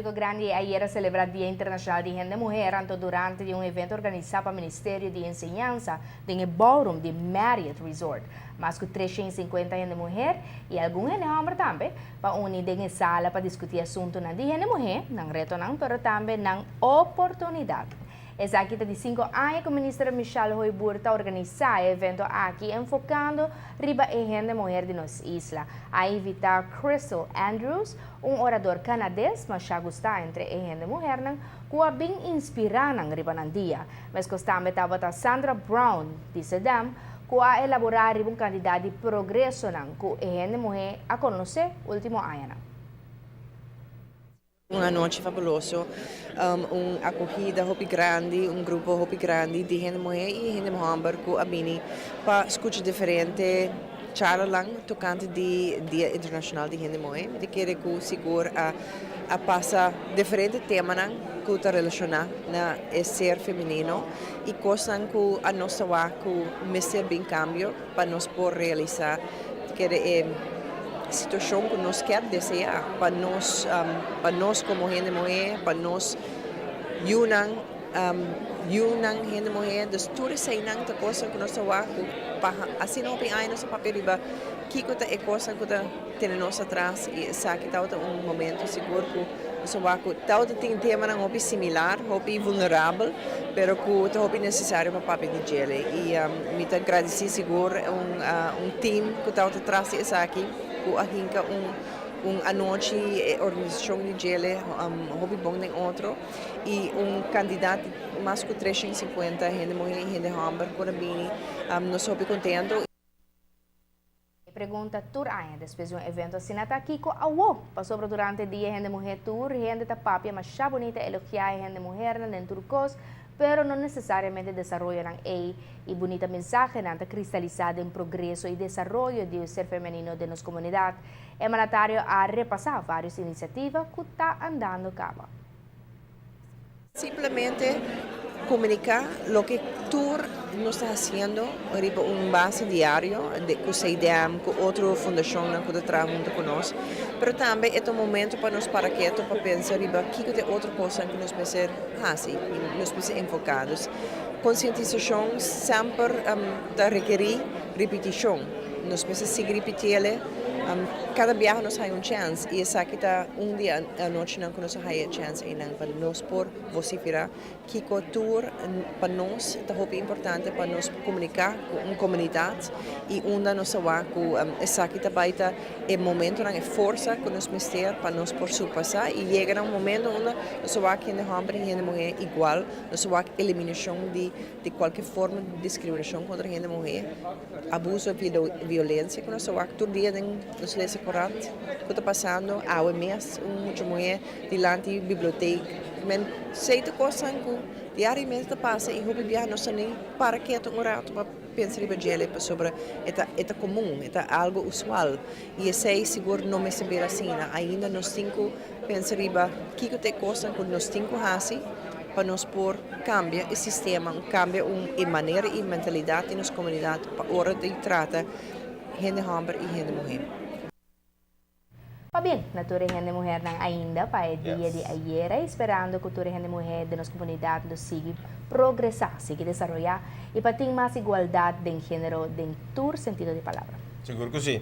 Público Grande ayer celebra Día Internacional de Gente Mujer durante um evento organizado pelo Ministério de Enseñanza em ballroom de Marriott Resort. Mais de 350 gente mulher e alguns gente homem também para unir em sala para discutir assuntos de gente mulher, não reto não, pero também não oportunidade. Essa aqui de 5 anos que o ministro Michelle Hoiburg está organizando o evento aqui, enfocando riba a gente mulher de nossa isla. A invitar Crystal Andrews, orador canadense, mas já gosta entre a gente mulher, que é bem inspirada riba ng dia. Mas também estava Sandra Brown, de Sedam, que a elaborar um candidato de progresso que a gente mulher a conhecer último ano. Uma noite fabulosa, acogida hopi grande, grupo hopi grande de gente mulher e gente mulher que abini para escutar diferente charla lang tocante de Dia Internacional de Gente Mulher. De querer que seguro a passar diferente tema nang que está relacionado na ser feminino e coisas que a nossa que mexer bem cambio para nós por realizar querer situação que nós quer desejar para nós como gente mulher, para nós yunang gente mulher, das tudo sei nang ta coisa que nós para assim não tem aí nossa papel riba que é coisa que tem nós atrás e sabe que tá momento seguro que nós tá tem tema não hopi similar, hopi vulnerável, pero que tá hopi necessário para papel de gele e me tá agradeci seguro team que tá atrás dessa aqui que a hinca a noite organização de gele hobby bom nem outro e candidato mais que 350 gente mulher e gente homem por bem nós hobby contento. Pergunta tour aia depois de evento assinado aqui com a UO passou durante o dia gente mulher tour gente da papia mas já bonita elogiar gente mulher na turcos pero não necessariamente desarrollam e bonita mensagem nanta cristalizada em progresso e desenvolvimento do ser feminino de nossa comunidade. É mandatário a repassar várias iniciativas que está andando a cabo. Simplesmente comunicar lo que tú nos estás haciendo, un base diario de que se idea con otra fundación que trabaja junto con nosotros, pero también es un momento para nos para pensar qué es otra cosa que nos puede ser así, nos puede ser enfocados. Concientización siempre requiere repetición, nos puede seguir repitiendo. Cada viaje nos hay chance y esa que está día a noche que nos hay chance y para nos por vociferar que tour para nos es muy importante para nos comunicar con una comunidad y nos va que esa que está baita el momento en fuerza que nos mister para nos por su pasar y llega un momento donde nos va que gente hombre y gente mujer igual nos va eliminación de cualquier forma de discriminación contra gente mujer abuso violencia que nos va que todo día nos lê correto o que está passando há um mês muita mulher diante da biblioteca mas sei de coisas que diariamente está passa e o bebê não sabe para que é um rato para pensar sobre é comum é algo usual e sei seguro não me saber assim ainda nós cinco pensar que é coisa que nós cinco assim para nos por cambia o sistema cambia a maneira e mentalidade da nossa comunidade para hora de trata gente homem e gente mulher. Bien, natura gente mulher não ainda para o dia de ayer, esperando que a natura gente mulher de nossa comunidade lo siga progressar, siga desenvolver e para ter mais igualdade de gênero, em todo sentido de palavra. Seguro que sim.